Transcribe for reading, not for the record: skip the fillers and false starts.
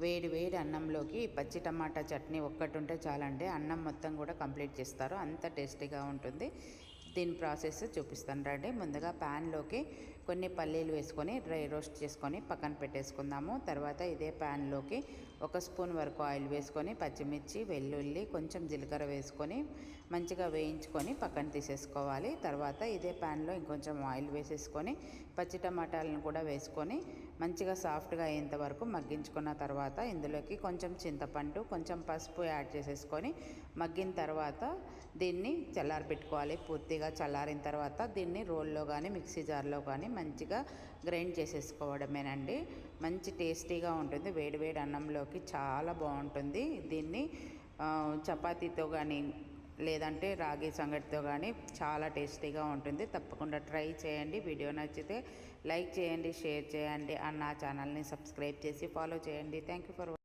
వేడి వేడి అన్నంలోకి పచ్చి టమాటా చట్నీ ఒక్కటి ఉంటే చాలండి, అన్నం మొత్తం కూడా కంప్లీట్ చేస్తారు, అంత టేస్టీగా ఉంటుంది. దీని ప్రాసెస్ చూపిస్తాను రండి. ముందుగా ప్యాన్లోకి కొన్ని పల్లీలు వేసుకొని డ్రై రోస్ట్ చేసుకొని పక్కన పెట్టేసుకుందాము. తర్వాత ఇదే ప్యాన్లోకి 1 స్పూన్ వరకు ఆయిల్ వేసుకొని పచ్చిమిర్చి, వెల్లుల్లి, కొంచెం జీలకర్ర వేసుకొని మంచిగా వేయించుకొని పక్కన తీసేసుకోవాలి. తర్వాత ఇదే ప్యాన్లో ఇంకొంచెం ఆయిల్ వేసేసుకొని పచ్చి టమాటాలను కూడా వేసుకొని మంచిగా సాఫ్ట్గా అయ్యేంత వరకు మగ్గించుకున్న తర్వాత ఇందులోకి కొంచెం చింతపండు, కొంచెం పసుపు యాడ్ చేసేసుకొని మగ్గిన తర్వాత దీన్ని చల్లారబెట్టుకోవాలి. పూర్తిగా చల్లారిన తర్వాత దీన్ని రోల్లో కానీ మిక్సీ జార్లో కానీ మంచిగా గ్రైండ్ చేసేసుకోవడమేనండి. మంచి టేస్టీగా ఉంటుంది, వేడివేడి అన్నంలోకి చాలా బాగుంటుంది. దీన్ని చపాతీతో కానీ లేదంటే రాగి సంగటితో కానీ చాలా టేస్టీగా ఉంటుంది. తప్పకుండా ట్రై చేయండి. వీడియో నచ్చితే లైక్ చేయండి, షేర్ చేయండి, నా ఛానల్ని సబ్స్క్రైబ్ చేసి ఫాలో చేయండి. Thank you for